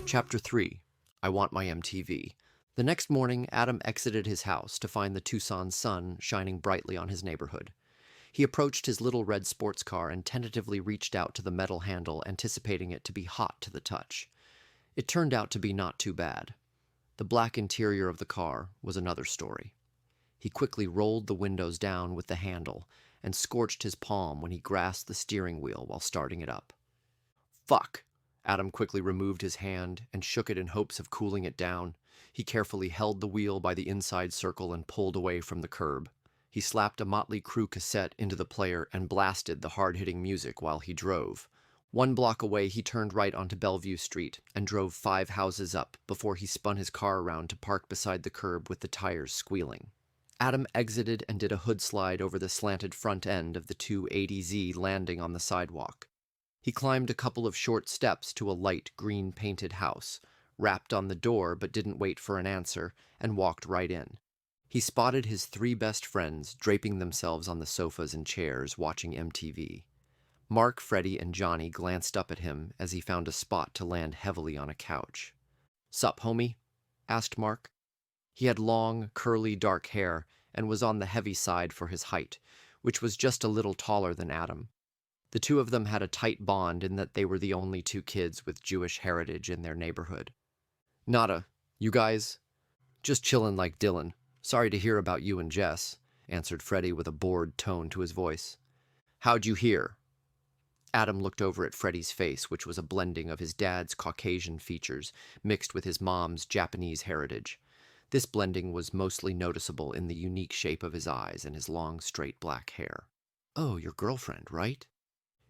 Chapter 3. I Want My MTV. The next morning, Adam exited his house to find the Tucson sun shining brightly on his neighborhood. He approached his little red sports car and tentatively reached out to the metal handle, anticipating it to be hot to the touch. It turned out to be not too bad. The black interior of the car was another story. He quickly rolled the windows down with the handle and scorched his palm when he grasped the steering wheel while starting it up. Fuck! Adam quickly removed his hand and shook it in hopes of cooling it down. He carefully held the wheel by the inside circle and pulled away from the curb. He slapped a Mötley Crüe cassette into the player and blasted the hard-hitting music while he drove. 1 block away, he turned right onto Bellevue Street and drove 5 houses up before he spun his car around to park beside the curb with the tires squealing. Adam exited and did a hood slide over the slanted front end of the 280Z, landing on the sidewalk. He climbed a couple of short steps to a light green-painted house, rapped on the door but didn't wait for an answer, and walked right in. He spotted his 3 best friends draping themselves on the sofas and chairs watching MTV. Mark, Freddie, and Johnny glanced up at him as he found a spot to land heavily on a couch. "Sup, homie?" asked Mark. He had long, curly, dark hair and was on the heavy side for his height, which was just a little taller than Adam. The two of them had a tight bond in that they were the only 2 kids with Jewish heritage in their neighborhood. "Nada. You guys?" "Just chillin' like Dylan. Sorry to hear about you and Jess," answered Freddie with a bored tone to his voice. "How'd you hear?" Adam looked over at Freddie's face, which was a blending of his dad's Caucasian features mixed with his mom's Japanese heritage. This blending was mostly noticeable in the unique shape of his eyes and his long, straight black hair. "Oh, your girlfriend, right?"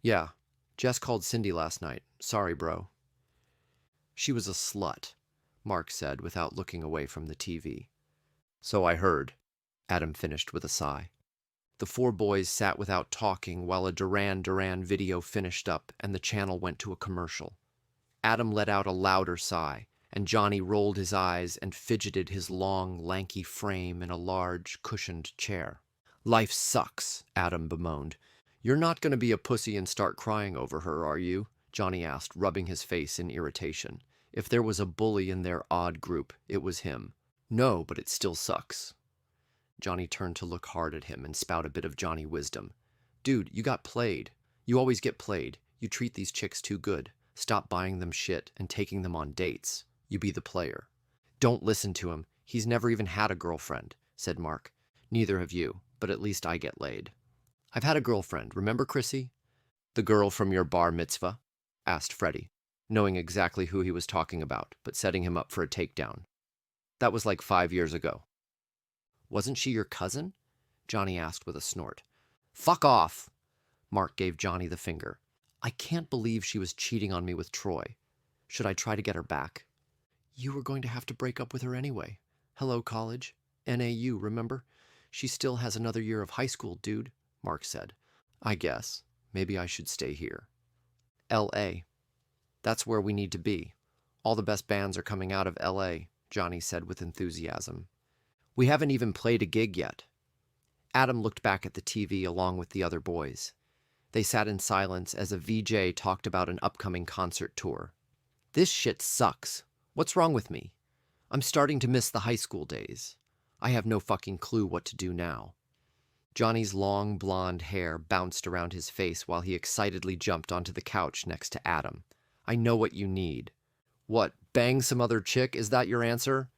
"Yeah. Jess called Cindy last night. Sorry, bro." "She was a slut," Mark said without looking away from the TV. "So I heard," Adam finished with a sigh. The 4 boys sat without talking while a Duran Duran video finished up and the channel went to a commercial. Adam let out a louder sigh, and Johnny rolled his eyes and fidgeted his long, lanky frame in a large, cushioned chair. "Life sucks," Adam bemoaned. "You're not going to be a pussy and start crying over her, are you?" Johnny asked, rubbing his face in irritation. If there was a bully in their odd group, it was him. "No, but it still sucks." Johnny turned to look hard at him and spout a bit of Johnny wisdom. "Dude, you got played. You always get played. You treat these chicks too good. Stop buying them shit and taking them on dates. You be the player." "Don't listen to him. He's never even had a girlfriend," said Mark. "Neither have you, but at least I get laid." "I've had a girlfriend. Remember Christie?" "The girl from your bar mitzvah?" asked Freddie, knowing exactly who he was talking about, but setting him up for a takedown. "That was like 5 years ago." "Wasn't she your cousin?" Johnny asked with a snort. "Fuck off!" Mark gave Johnny the finger. "I can't believe she was cheating on me with Troy. Should I try to get her back?" "You were going to have to break up with her anyway. Hello, college. NAU, remember? She still has another year of high school, dude," Mark said. "I guess. Maybe I should stay here." "L.A. That's where we need to be. All the best bands are coming out of L.A., Johnny said with enthusiasm. "We haven't even played a gig yet." Adam looked back at the TV along with the other boys. They sat in silence as a VJ talked about an upcoming concert tour. "This shit sucks. What's wrong with me? I'm starting to miss the high school days. I have no fucking clue what to do now." Johnny's long blonde hair bounced around his face while he excitedly jumped onto the couch next to Adam. "I know what you need." "What, bang some other chick? Is that your answer?"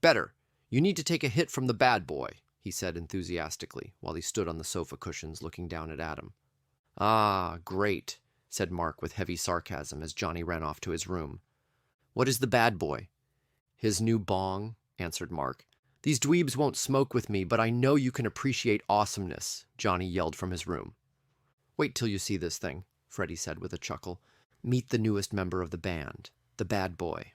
"Better. You need to take a hit from the bad boy," he said enthusiastically while he stood on the sofa cushions looking down at Adam. "Ah, great," said Mark with heavy sarcasm as Johnny ran off to his room. "What is the bad boy?" "His new bong," answered Mark. "These dweebs won't smoke with me, but I know you can appreciate awesomeness," Johnny yelled from his room. "Wait till you see this thing," Freddie said with a chuckle. "Meet the newest member of the band, the bad boy."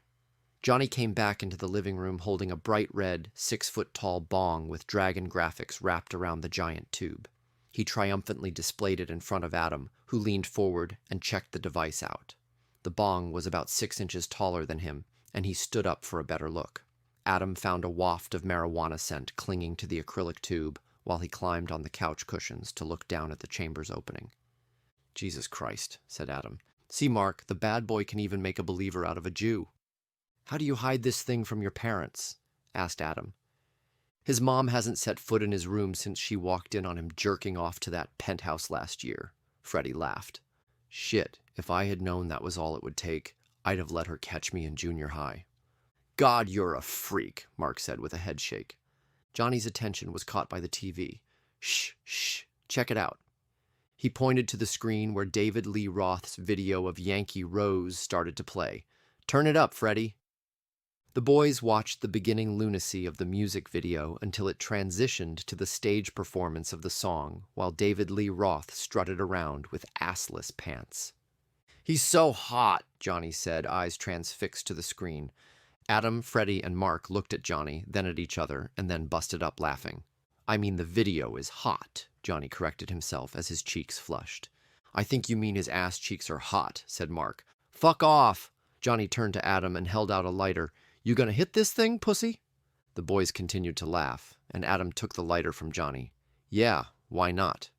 Johnny came back into the living room holding a bright red, 6-foot-tall bong with dragon graphics wrapped around the giant tube. He triumphantly displayed it in front of Adam, who leaned forward and checked the device out. The bong was about 6 inches taller than him, and he stood up for a better look. Adam found a waft of marijuana scent clinging to the acrylic tube while he climbed on the couch cushions to look down at the chamber's opening. "Jesus Christ," said Adam. "See, Mark, the bad boy can even make a believer out of a Jew." "How do you hide this thing from your parents?" asked Adam. "His mom hasn't set foot in his room since she walked in on him jerking off to that penthouse last year," Freddie laughed. "Shit, if I had known that was all it would take, I'd have let her catch me in junior high." "God, you're a freak," Mark said with a head shake. Johnny's attention was caught by the TV. "Shh, shh, check it out." He pointed to the screen where David Lee Roth's video of Yankee Rose started to play. "Turn it up, Freddie." The boys watched the beginning lunacy of the music video until it transitioned to the stage performance of the song, while David Lee Roth strutted around with assless pants. "He's so hot," Johnny said, eyes transfixed to the screen. Adam, Freddie, and Mark looked at Johnny, then at each other, and then busted up laughing. "I mean, the video is hot," Johnny corrected himself as his cheeks flushed. "I think you mean his ass cheeks are hot," said Mark. "Fuck off!" Johnny turned to Adam and held out a lighter. "You gonna hit this thing, pussy?" The boys continued to laugh, and Adam took the lighter from Johnny. "Yeah, why not?"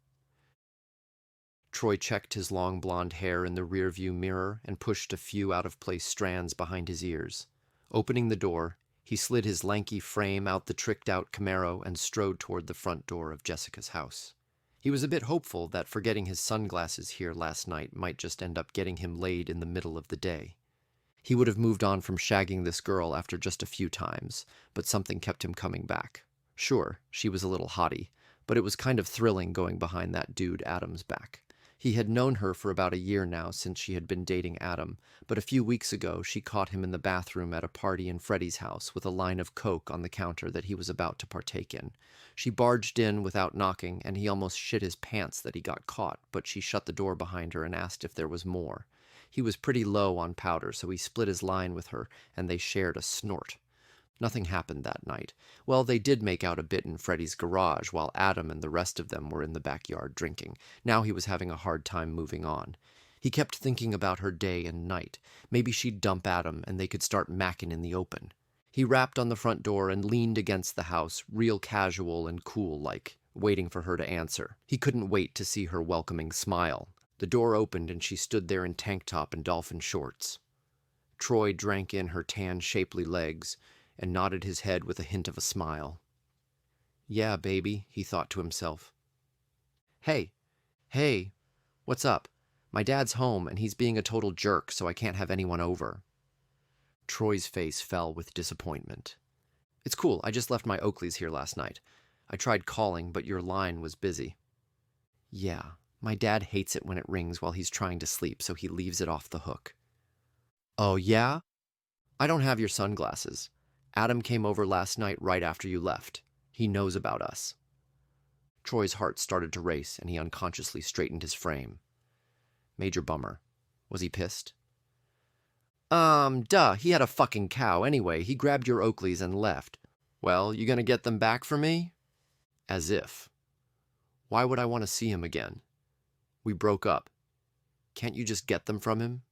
Troy checked his long blonde hair in the rearview mirror and pushed a few out-of-place strands behind his ears. Opening the door, he slid his lanky frame out the tricked-out Camaro and strode toward the front door of Jessica's house. He was a bit hopeful that forgetting his sunglasses here last night might just end up getting him laid in the middle of the day. He would have moved on from shagging this girl after just a few times, but something kept him coming back. Sure, she was a little hottie, but it was kind of thrilling going behind that dude Adam's back. He had known her for about a year now since she had been dating Adam, but a few weeks ago she caught him in the bathroom at a party in Freddie's house with a line of coke on the counter that he was about to partake in. She barged in without knocking, and he almost shit his pants that he got caught, but she shut the door behind her and asked if there was more. He was pretty low on powder, so he split his line with her, and they shared a snort. Nothing happened that night. Well, they did make out a bit in Freddie's garage while Adam and the rest of them were in the backyard drinking. Now he was having a hard time moving on. He kept thinking about her day and night. Maybe she'd dump Adam and they could start macking in the open. He rapped on the front door and leaned against the house, real casual and cool-like, waiting for her to answer. He couldn't wait to see her welcoming smile. The door opened and she stood there in tank top and dolphin shorts. Troy drank in her tan, shapely legs and nodded his head with a hint of a smile. "Yeah, baby," he thought to himself. Hey, what's up? My dad's home and he's being a total jerk, so I can't have anyone over." Troy's face fell with disappointment. "It's cool, I just left my Oakleys here last night. I tried calling, but your line was busy." "Yeah. My dad hates it when it rings while he's trying to sleep, so he leaves it off the hook." "Oh, yeah? I don't have your sunglasses. Adam came over last night right after you left. He knows about us." Troy's heart started to race, and he unconsciously straightened his frame. Major bummer. Was he pissed? Duh, he had a fucking cow anyway. He grabbed your Oakleys and left." "Well, you gonna get them back for me?" "As if. Why would I want to see him again? We broke up. Can't you just get them from him?"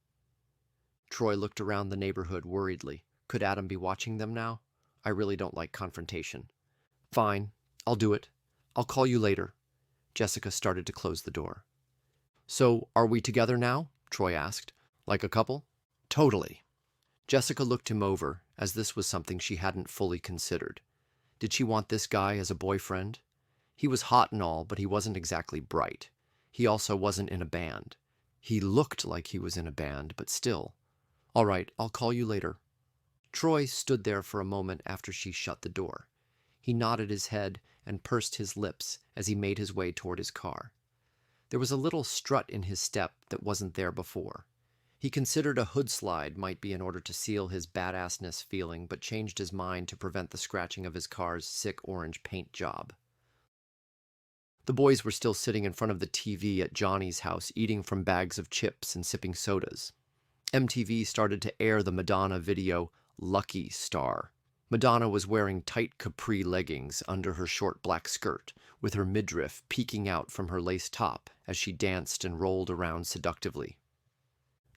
Troy looked around the neighborhood worriedly. Could Adam be watching them now? I really don't like confrontation. "Fine, I'll do it. I'll call you later." Jessica started to close the door. "So, are we together now?" Troy asked. "Like a couple?" "Totally." Jessica looked him over, as this was something she hadn't fully considered. Did she want this guy as a boyfriend? He was hot and all, but he wasn't exactly bright. He also wasn't in a band. He looked like he was in a band, but still. "All right, I'll call you later." Troy stood there for a moment after she shut the door. He nodded his head and pursed his lips as he made his way toward his car. There was a little strut in his step that wasn't there before. He considered a hood slide might be in order to seal his badassness feeling, but changed his mind to prevent the scratching of his car's sick orange paint job. The boys were still sitting in front of the TV at Johnny's house, eating from bags of chips and sipping sodas. MTV started to air the Madonna video, Lucky Star. Madonna was wearing tight capri leggings under her short black skirt, with her midriff peeking out from her lace top as she danced and rolled around seductively.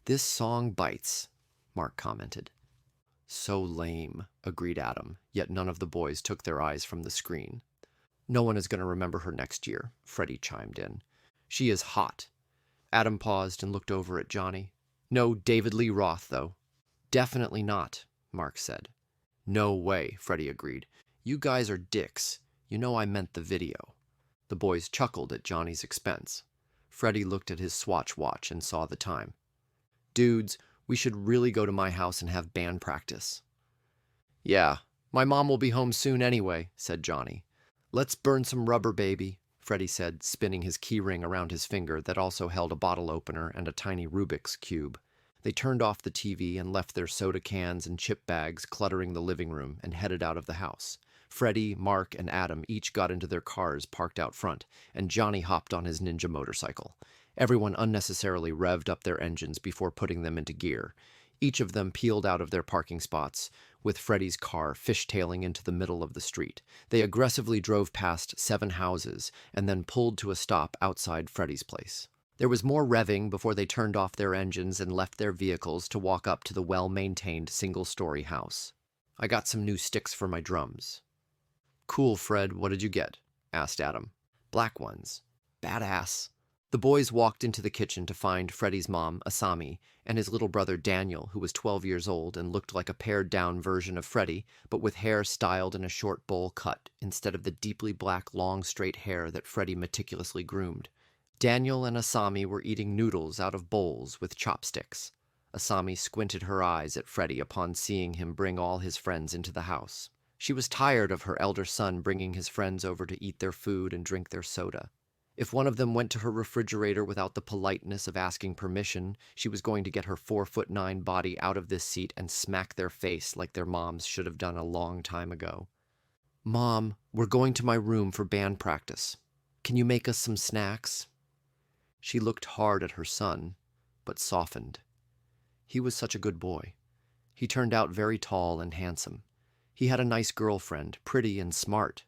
"This song bites," Mark commented. "So lame," agreed Adam, yet none of the boys took their eyes from the screen. "No one is going to remember her next year," Freddie chimed in. "She is hot." Adam paused and looked over at Johnny. "No David Lee Roth, though." "Definitely not," Mark said. No way, Freddie agreed. You guys are dicks. You know I meant the video. The boys chuckled at Johnny's expense. Freddie looked at his Swatch watch and saw the time. Dudes, we should really go to my house and have band practice. Yeah, my mom will be home soon anyway, said Johnny. Let's burn some rubber, baby, Freddie said, spinning his key ring around his finger that also held a bottle opener and a tiny Rubik's cube. They turned off the TV and left their soda cans and chip bags cluttering the living room and headed out of the house. Freddie, Mark, and Adam each got into their cars parked out front, and Johnny hopped on his ninja motorcycle. Everyone unnecessarily revved up their engines before putting them into gear. Each of them peeled out of their parking spots, with Freddie's car fishtailing into the middle of the street. They aggressively drove past 7 houses and then pulled to a stop outside Freddie's place. There was more revving before they turned off their engines and left their vehicles to walk up to the well-maintained single-story house. I got some new sticks for my drums. Cool, Fred, what did you get? Asked Adam. Black ones. Badass. The boys walked into the kitchen to find Freddie's mom, Asami, and his little brother Daniel, who was 12 years old and looked like a pared-down version of Freddie, but with hair styled in a short bowl cut instead of the deeply black, long, straight hair that Freddie meticulously groomed. Daniel and Asami were eating noodles out of bowls with chopsticks. Asami squinted her eyes at Freddie upon seeing him bring all his friends into the house. She was tired of her elder son bringing his friends over to eat their food and drink their soda. If one of them went to her refrigerator without the politeness of asking permission, she was going to get her 4'9" body out of this seat and smack their face like their moms should have done a long time ago. Mom, we're going to my room for band practice. Can you make us some snacks? She looked hard at her son, but softened. He was such a good boy. He turned out very tall and handsome. He had a nice girlfriend, pretty and smart.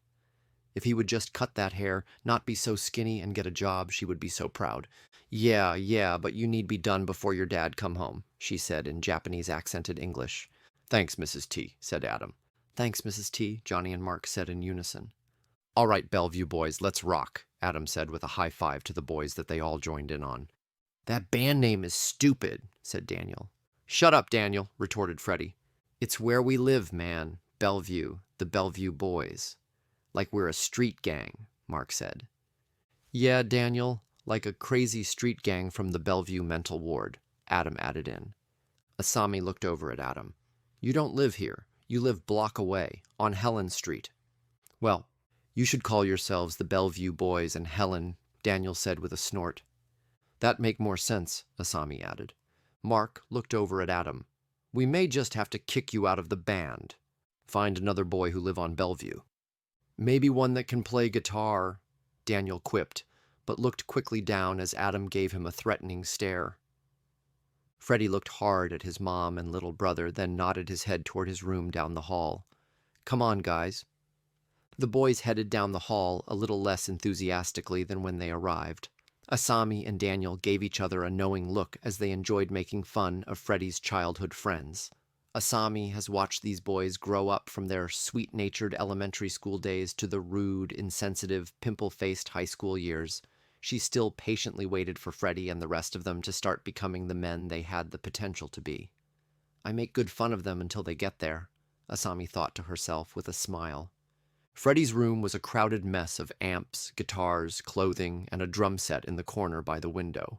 If he would just cut that hair, not be so skinny, and get a job, she would be so proud. Yeah, but you need be done before your dad come home, she said in Japanese accented English. Thanks, Mrs. T, said Adam. Thanks, Mrs. T, Johnny and Mark said in unison. All right, Bellevue Boys, let's rock, Adam said with a high five to the boys that they all joined in on. That band name is stupid, said Daniel. Shut up, Daniel, retorted Freddie. It's where we live, man. Bellevue, the Bellevue Boys. Like we're a street gang, Mark said. Yeah, Daniel, like a crazy street gang from the Bellevue mental ward, Adam added in. Asami looked over at Adam. You don't live here. You live block away, on Helen Street. Well, you should call yourselves the Bellevue Boys and Helen, Daniel said with a snort. That make more sense, Asami added. Mark looked over at Adam. We may just have to kick you out of the band. Find another boy who live on Bellevue. Maybe one that can play guitar, Daniel quipped, but looked quickly down as Adam gave him a threatening stare. Freddie looked hard at his mom and little brother, then nodded his head toward his room down the hall. Come on, guys. The boys headed down the hall a little less enthusiastically than when they arrived. Asami and Daniel gave each other a knowing look as they enjoyed making fun of Freddie's childhood friends. Asami has watched these boys grow up from their sweet-natured elementary school days to the rude, insensitive, pimple-faced high school years. She still patiently waited for Freddie and the rest of them to start becoming the men they had the potential to be. I make good fun of them until they get there, Asami thought to herself with a smile. Freddie's room was a crowded mess of amps, guitars, clothing, and a drum set in the corner by the window.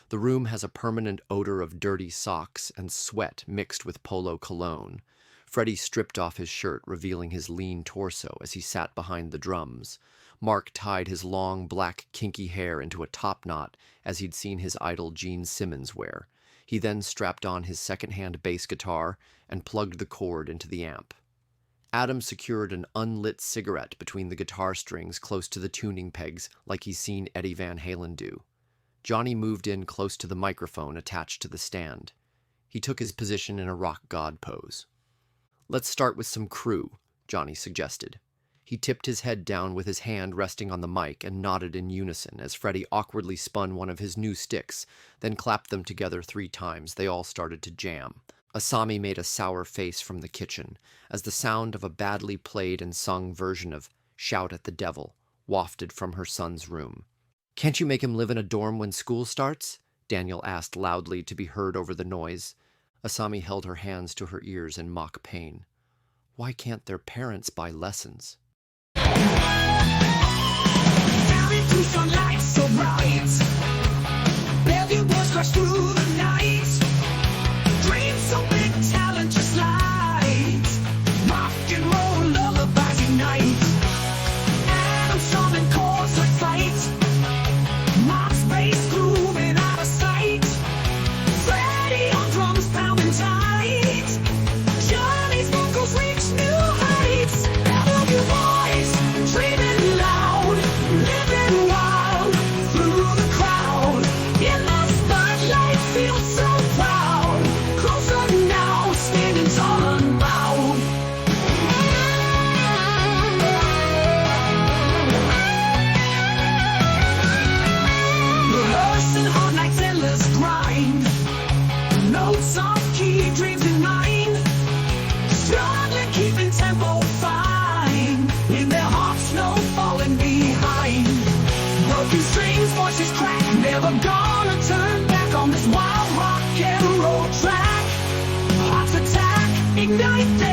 The room has a permanent odor of dirty socks and sweat mixed with polo cologne. Freddie stripped off his shirt, revealing his lean torso as he sat behind the drums. Mark tied his long, black, kinky hair into a top knot as he'd seen his idol Gene Simmons wear. He then strapped on his second-hand bass guitar and plugged the cord into the amp. Adam secured an unlit cigarette between the guitar strings close to the tuning pegs like he's seen Eddie Van Halen do. Johnny moved in close to the microphone attached to the stand. He took his position in a rock god pose. Let's start with some Crüe, Johnny suggested. He tipped his head down with his hand resting on the mic and nodded in unison as Freddie awkwardly spun one of his new sticks, then clapped them together 3 times. They all started to jam. Asami made a sour face from the kitchen as the sound of a badly played and sung version of Shout at the Devil wafted from her son's room. Can't you make him live in a dorm when school starts? Daniel asked loudly to be heard over the noise. Asami held her hands to her ears in mock pain. Why can't their parents buy lessons? Sunlight so bright, Bellevue Boys crash through the night. Dreams so big, talent just light. Rock and roll lullabies unite. Adam summon chords that fight. Mob space grooving out of sight. Freddie on drums pounding tight. Johnny's vocals reach new heights. Bellevue Boys dreaming loud, living wild through the crowd. In the spotlight, feel so proud. Closer now, standing tall unbowed. Rehearsing hard nights, endless grind. Notes off key, dreams in mind. Struggling, keeping tempo fine. In their hearts, no falling behind. Broken strings, voices crack. Never gonna turn back on this wild rock and roll track. Hearts attack, ignite their